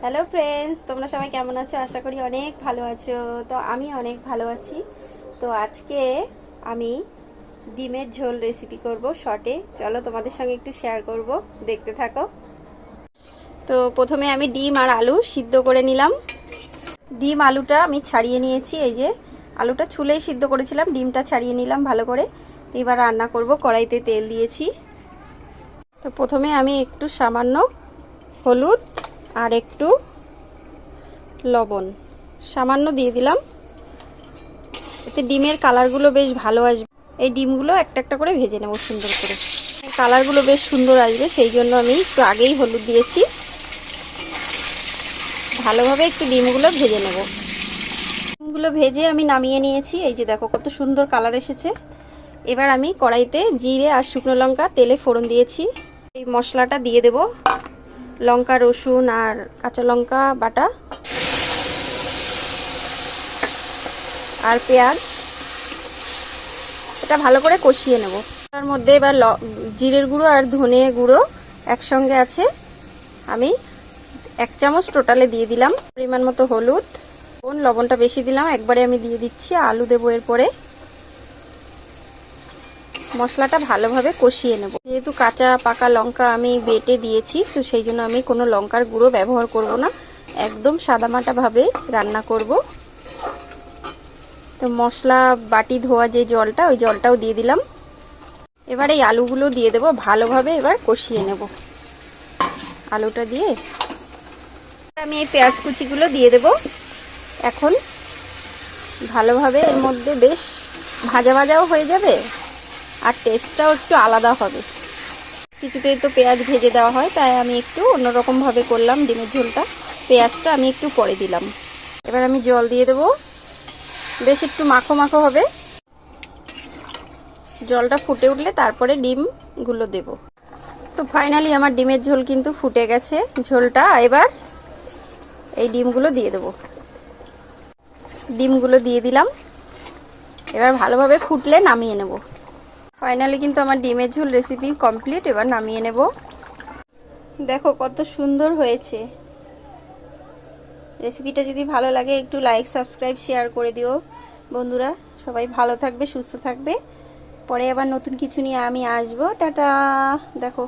Hello friends, তোমরা সবাই কেমন আছো? আশা করি অনেক ভালো আছো। তো আমি অনেক ভালো আছি। তো আজকে আমি ডিমের ঝোল রেসিপি করব শর্টে। চলো তোমাদের সঙ্গে একটু শেয়ার করব, দেখতে থাকো। তো প্রথমে আমি ডিম আর আলু সিদ্ধ করে নিলাম। ডিম আলুটা আমি ছাড়িয়ে নিয়েছি, এই যে আলুটা ছুলেই সিদ্ধ করেছিলাম, ডিমটা ছাড়িয়ে নিলাম ভালো করে। তো এবার রান্না করব, কড়াইতে তেল দিয়েছি। তো প্রথমে আমি একটু সামান্য হলুদ আর একটু লবণ সামান্য দিয়ে দিলাম, এতে ডিমের কালারগুলো বেশ ভালো আসবে। এই ডিমগুলো একটা একটা করে ভেজে নেব সুন্দর করে, কালারগুলো বেশ সুন্দর আসবে, সেই জন্য আমি একটু আগেই হলুদ দিয়েছি। ভালোভাবে একটু ডিমগুলো ভেজে নেব। ডিমগুলো ভেজে আমি নামিয়ে নিয়েছি, এই যে দেখো কত সুন্দর কালার এসেছে। এবার আমি কড়াইতে জিরে আর শুকনো লঙ্কা তেলে ফোড়ন দিয়েছি। এই মশলাটা দিয়ে দেব, লঙ্কা, রসুন আর কাঁচা লঙ্কা বাটা আর পেঁয়াজ, এটা ভালো করে কষিয়ে নেব। তার মধ্যে এবার জিরের গুঁড়ো আর ধনে গুঁড়ো একসঙ্গে আছে, আমি 1 চামচ টোটালে দিয়ে দিলাম। পরিমাণ মতো হলুদ, লবণটা বেশি দিলাম, একবারে আমি দিয়ে দিচ্ছি। আলু দেবো এরপরে। মশলাটা ভালোভাবে কষিয়ে নেব। যেহেতু কাঁচা পাকা লঙ্কা আমি বেটে দিয়েছি, তো সেই জন্য আমি কোনো লঙ্কার গুঁড়ো ব্যবহার করব না, একদম সাদামাটাভাবে রান্না করব। তো মশলা বাটি ধোয়া যে জলটা, ওই জলটাও দিয়ে দিলাম। এবার এই আলুগুলো দিয়ে দেবো, ভালোভাবে এবার কষিয়ে নেব। আলুটা দিয়ে আমি এই পেঁয়াজ কুচিগুলো দিয়ে দেব। এখন ভালোভাবে এর মধ্যে বেশ ভাজা ভাজাও হয়ে যাবে আর টেস্টটাও একটু আলাদা হবে। কিছুতেই তো পেঁয়াজ ভেজে দেওয়া হয়, তাই আমি একটু অন্যরকমভাবে করলাম ডিমের ঝোলটা। পেঁয়াজটা আমি একটু পরে দিলাম। এবার আমি জল দিয়ে দেব, বেশ একটু মাখো মাখো হবে। জলটা ফুটে উঠলে তারপরে ডিমগুলো দেব। তো ফাইনালি আমার ডিমের ঝোল কিন্তু ফুটে গেছে ঝোলটা। এবার এই ডিমগুলো দিয়ে দেব। ডিমগুলো দিয়ে দিলাম, এবার ভালোভাবে ফুটলে নামিয়ে নেব। ফাইনালি কিন্তু আমার ডিমের ঝোল রেসিপি কমপ্লিট। এবার নামিয়ে নেব। দেখো কত সুন্দর হয়েছে। রেসিপিটা যদি ভালো লাগে একটু লাইক, সাবস্ক্রাইব, শেয়ার করে দিও বন্ধুরা। সবাই ভালো থাকবে, সুস্থ থাকবে। পরে আবার নতুন কিছু নিয়ে আমি আসবো। টাটা। দেখো।